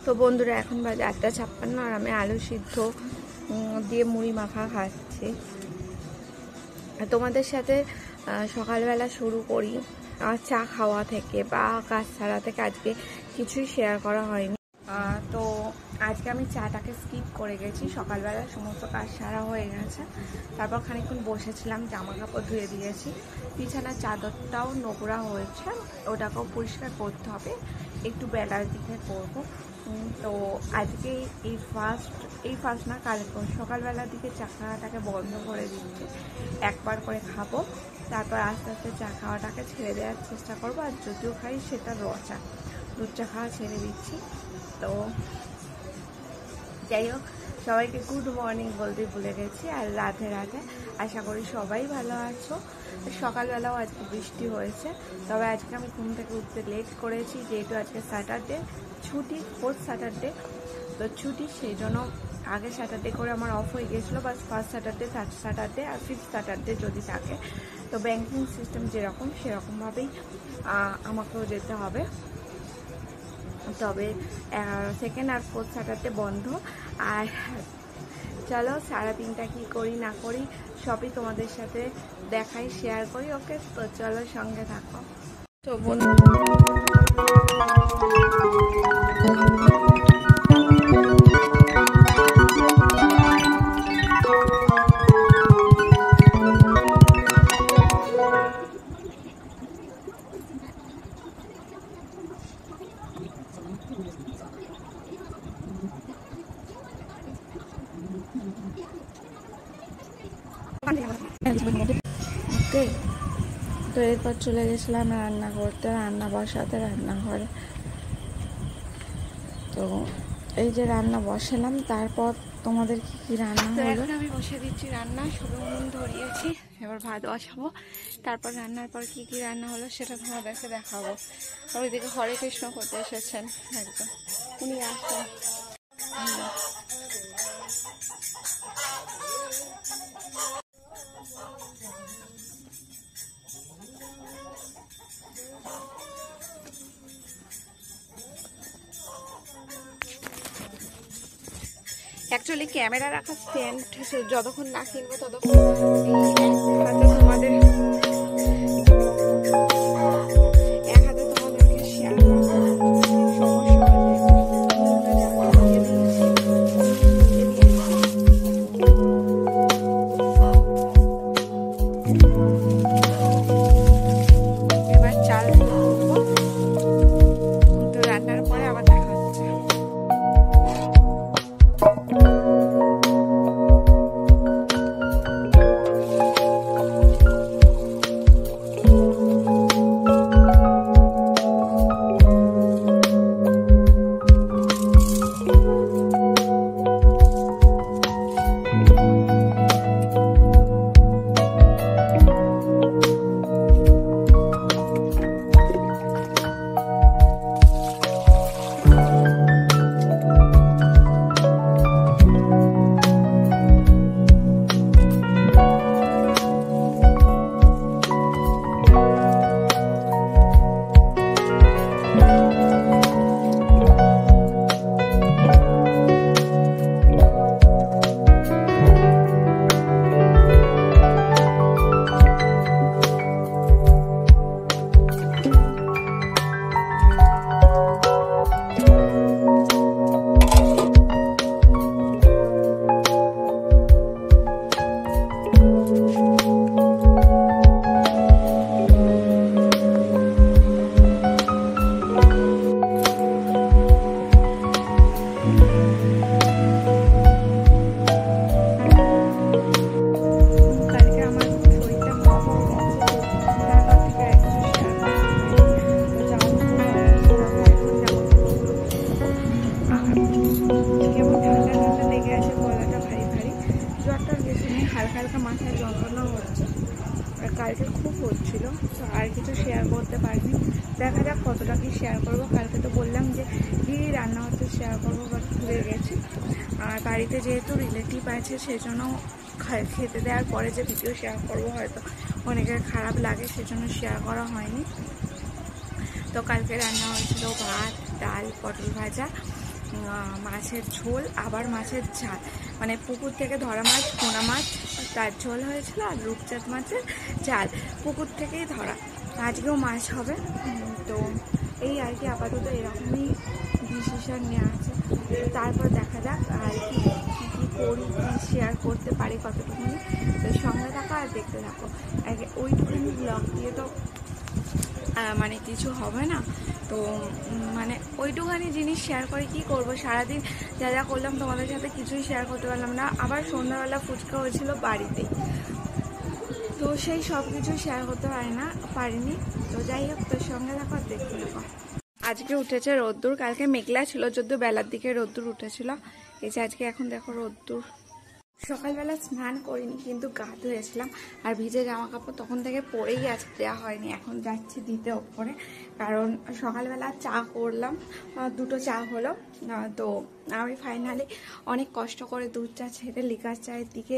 তো বন্ধুরা এখন বাজে 8:56 আর আমি আলু সিদ্ধ দিয়ে মুড়ি মাখা খাচ্ছি। তোমাদের সাথে সকালবেলা শুরু করি চা খাওয়া থেকে বা কাজ ছাড়া থেকে। আজকে কিছুই শেয়ার করা হয়নি। তো আজকে আমি চাটাকে স্কিপ করে গেছি। সকালবেলা সমস্ত কাজ সারা হয়ে গেছে, তারপর খানিকক্ষণ বসেছিলাম, জামা কাপড় ধুয়ে দিয়েছি, বিছানার চাদরটাও নোংরা হয়েছে, ওটাকেও পরিষ্কার করতে হবে, একটু বেলার দিকে করব। তো আজকে এই ফার্স্ট না, কালকে সকালবেলার দিকে চা খাওয়াটাকে বন্ধ করে দিচ্ছি, একবার করে খাবো, তারপর আস্তে আস্তে চা খাওয়াটাকে ছেড়ে দেওয়ার চেষ্টা করবো। আর যদিও খাই সেটা রচা, দুধ চা খাওয়া ছেড়ে দিচ্ছি। তো যাই হোক, সবাইকে গুড মর্নিং বলতে ভুলে গেছি, আর রাধে রাধে। আশা করি সবাই ভালো আছো। সকালবেলাও আজকে বৃষ্টি হয়েছে, তবে আজকে আমি ঘুম থেকে উঠতে লেট করেছি, যেহেতু আজকে স্যাটারডে ছুটি, 4th স্যাটারডে তো ছুটি, সেই জন্য আগে স্যাটারডে করে আমার অফ হয়ে গেছিলো, বাস ফার্স্ট স্যাটারডে, থার্ড স্যাটারডে আর 5th স্যাটারডে যদি থাকে। তো ব্যাংকিং সিস্টেম যেরকম সেরকমভাবেই আমাকেও যেতে হবে, তবে 2nd আর 4th স্যাটারডে বন্ধ। আর চলো সারাদিনটা কি করি না করি সবই তোমাদের সাথে দেখাই, শেয়ার করি। ওকে, তো চলো সঙ্গে থাকো। তো বন্ধু ওকে, তো এরপর চলে গেছিলাম রান্না করতে, রান্না বসাতে রান্নাঘরে। তো এই যে রান্না বসালাম, তারপর তোমাদের কি কি রান্না হলো এখন আমি বসে দিচ্ছি রান্না, শুধু উনুন ধরিয়েছি, এবার ভাত বসাবো, তারপর রান্নার পর কি কি রান্না হলো সেটা তোমাদেরকে দেখাবো। আর ওইদিকে হরে কৃষ্ণ করতে এসেছেন একদম, উনি আসবেন। অ্যাকচুয়ালি ক্যামেরা রাখার স্ট্যান্ড যতক্ষণ না কিনবো ততক্ষণ তোমাদের এক হাতে তোমাদেরকে শেয়ার করবো, সমস্যা এবার চাল করবো। তো রান্নার পরে আবার দেখা হচ্ছে। মাথায় যন্ত্রণা হচ্ছে, আর কালকে খুব হচ্ছিল, তো আর কিছু শেয়ার করতে পারিনি। দেখা যাক কতটা কি শেয়ার করবো। কালকে তো বললাম যে কি রান্না হতে শেয়ার করবো, বাট ভুলে গেছি। আর বাড়িতে যেহেতু রিলেটিভ আছে, সেই জন্য খেতে দেওয়ার পরে যে ভিডিও শেয়ার করবো হয়তো অনেকের খারাপ লাগে, সেজন্য শেয়ার করা হয়নি। তো কালকে রান্না হয়েছিল ভাত, ডাল, পটল ভাজা, মাছের ঝোল, আবার মাছের ঝাল, মানে পুকুর থেকে ধরা মাছ, পোনা মাছ তার ঝোল হয়েছিল, আর রূপচাঁদ মাছের ঝাল পুকুর থেকেই ধরা। আজকেও মাছ হবে। তো এই আর কি, আপাতত এরকমই ডিসিশন নেওয়া আছে। তারপর দেখা যাক আর কি কী করি, শেয়ার করতে পারি কতটুকুনি। তো সঙ্গে থাকো আর দেখতে থাকো। ওইটুকুনি ব্লগ দিয়ে তো মানে কিছু হবে না। তো মানে ওইটুখানি জিনিস শেয়ার করে কি করব, সারাদিন যা যা করলাম তোমাদের সাথে কিছুই শেয়ার করতে পারলাম না। আবার সন্ধ্যাবেলা ফুচকা হয়েছিল বাড়িতেই, তো সেই সব কিছু শেয়ার করতে পারিনি। তো যাই হোক, তোর সঙ্গে দেখো দেখতে দেখো। আজকে উঠেছে রোদ্দুর, কালকে মেঘলা ছিল, যদিও বেলার দিকে রোদ্দুর উঠেছিল। এই যে আজকে এখন দেখো রোদ্দুর। সকালবেলা স্নান করিনি, কিন্তু গা ধুয়েছিলাম, আর ভিজে জামা কাপড় তখন থেকে পরেই আজকে দেওয়া হয়নি। এখন যাচ্ছি দিতে ওপরে, কারণ সকালবেলা চা করলাম, 2টো চা হলো। তো আমি ফাইনালি অনেক কষ্ট করে দুধ চা ছেড়ে লিকার চায়ের দিকে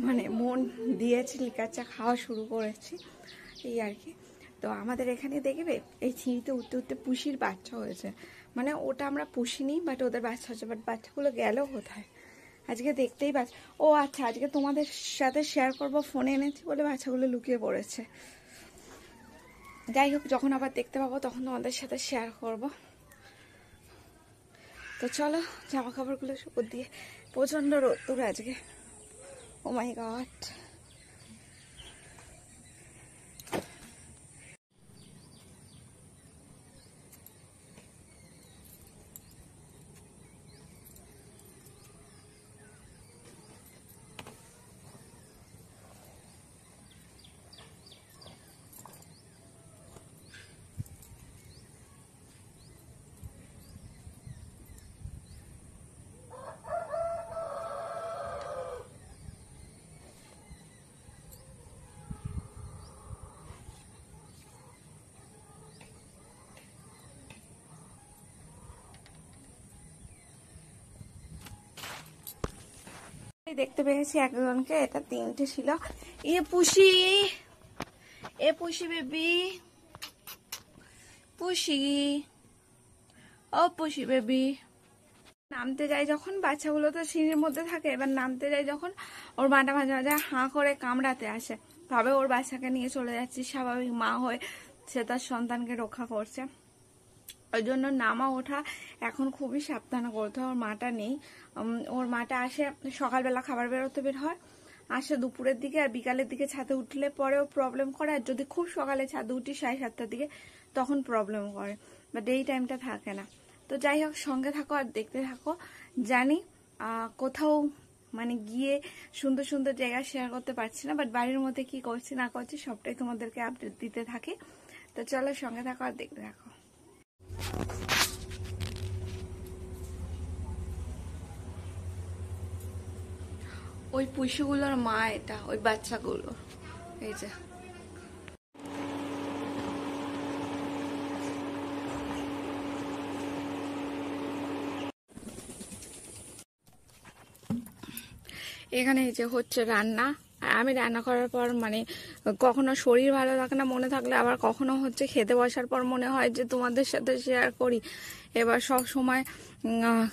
মানে মন দিয়েছি, লিকার চা খাওয়া শুরু করেছি এই আর কি। তো আমাদের এখানে দেখবে এই ছিঁড়িতে উঠতে উঠতে পুষির বাচ্চা হয়েছে, মানে ওটা আমরা পুষিনি, বাট ওদের বাচ্চা হচ্ছে। বাট বাচ্চাগুলো গেল কোথায় আজকে দেখতেই পাচ্ছ। ও আচ্ছা, আজকে তোমাদের সাথে শেয়ার করবো, ফোনে এনেছি বলে বাচ্চাগুলো লুকিয়ে পড়েছে। যাই হোক, যখন আবার দেখতে পাবো তখন তোমাদের সাথে শেয়ার করব। তো চলো জামা কাপড়গুলো উপর দিয়ে, প্রচণ্ড রোদ্দুর আজকে। ও মাই গড। দেখতে পেয়েছি একজনকে, এটা 3টে ছিল। এ পুষি বেবি, পুষি, ও পুষি বেবি। নামতে যাই যখন, বাচ্চাগুলো তো সিঁড়ির মধ্যে থাকে, এবার নামতে যাই যখন ওর মাটা মাঝে মাঝে হাঁ করে কামড়াতে আসে, তবে ওর বাচ্চাকে নিয়ে চলে যাচ্ছি, স্বাভাবিক মা হয়ে সে তার সন্তানকে রক্ষা করছে। ওই জন্য নামা ওঠা এখন খুবই সাবধানে করতে হয়। ওর মাটা নেই, ওর মাটা আসে সকালবেলা খাবার বেরোতে বের হয়, আসে দুপুরের দিকে, আর বিকালের দিকে ছাদে উঠলে পরেও প্রবলেম করে, আর যদি খুব সকালে ছাদে উঠি 7:30টার দিকে তখন প্রবলেম করে, বাট এই টাইমটা থাকে না। তো যাই হোক, সঙ্গে থাকো আর দেখতে থাকো। জানি কোথাও মানে গিয়ে সুন্দর সুন্দর জায়গা শেয়ার করতে পারছি না, বাট বাড়ির মধ্যে কি করছি না করছি সবটাই তোমাদেরকে আপডেট দিতে থাকি। তো চলো সঙ্গে থাকো আর দেখতে থাকো। ওই পুষিগুলোর মা এটা, ওই বাচ্চাগুলো এই যে। এখানে এই যে হচ্ছে রান্না। আমি রান্না করার পর মানে কখনো শরীর ভালো থাকে না, মনে থাকলে আবার কখনো হচ্ছে খেতে বসার পর মনে হয় যে তোমাদের সাথে শেয়ার করি। এবার সব সময়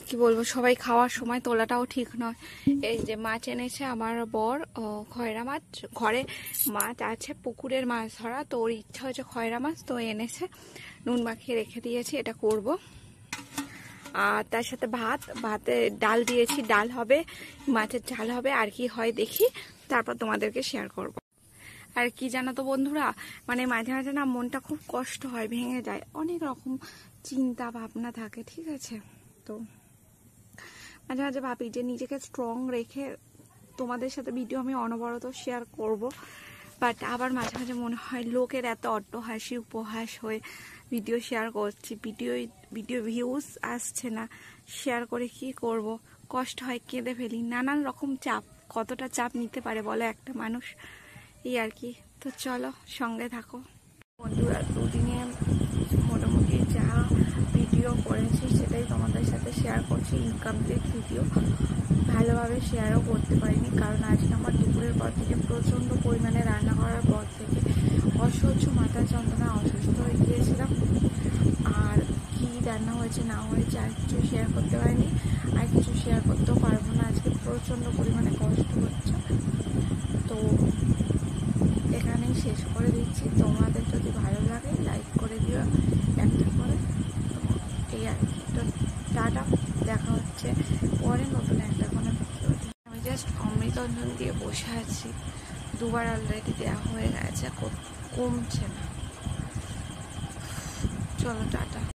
কি বলবো, সবাই খাওয়ার সময় তোলাটাও ঠিক নয়। এই যে মাছ এনেছে আমার বর, খয়রা মাছ, ঘরে মাছ আছে, পুকুরের মাছ ধরা, তো ওর ইচ্ছা হয়েছে খয়রা মাছ, তো এনেছে, নুন মাখিয়ে রেখে দিয়েছি, এটা করব। আর তার সাথে ভাতে ডাল দিয়েছি, ডাল হবে, মাছের ঝাল হবে, আর কি হয় দেখি, তারপর তোমাদেরকে শেয়ার করব। আর কি জানো তো বন্ধুরা, মানে মাঝে মাঝে না মনটা খুব কষ্ট হয়, ভেঙে যায়, অনেক রকম চিন্তা ভাবনা থাকে, ঠিক আছে। তো মাঝে মাঝে ভাবি যে নিজেকে স্ট্রং রেখে তোমাদের সাথে ভিডিও আমি অনবরত শেয়ার করব, বাট আবার মাঝে মাঝে মনে হয় লোকের এত অট্টহাসি উপহাস হয়ে ভিডিও শেয়ার করছি, ভিডিও ভিউজ আসছে না, শেয়ার করে কি করব, কষ্ট হয়, কেঁদে ফেলি, নানান রকম চাপ, কতটা চাপ নিতে পারে বলো একটা মানুষ, এই আর কি। তো চলো সঙ্গে থাকো বন্ধুরা। দুদিনে মোটামুটি যা ভিডিও করেছি সেটাই তোমাদের সাথে শেয়ার করছি, ইনকমপ্লিট ভিডিও, ভালোভাবে শেয়ারও করতে পারিনি, কারণ আজকে আমার দুপুরের পর থেকে প্রচণ্ড পরিমাণে রান্না করার পর থেকে অসহ্য মাথা যন্ত্রণা, অসুস্থ হয়ে গিয়েছিলাম। আর কি রান্না হয়েছে না হয়েছে আর কিছু শেয়ার করতে পারিনি, আর কিছু শেয়ার করতেও পারবো না। আজকে প্রচণ্ড পরিমাণে কষ্ট হচ্ছে, তো এখানেই শেষ করে দিচ্ছি। তোমাদের যদি ভালো লাগে লাইক করে দিও একটা করে, তো এই আর কি। তো টাটা, দেখা হচ্ছে পরে নতুন একটা কোনো ভিডিওতে। আমি জাস্ট অমৃতঞ্জন দিয়ে বসে আছি, দুবার অলরেডি দেওয়া হয়ে গেছে, কমছে না। চলো টাটা।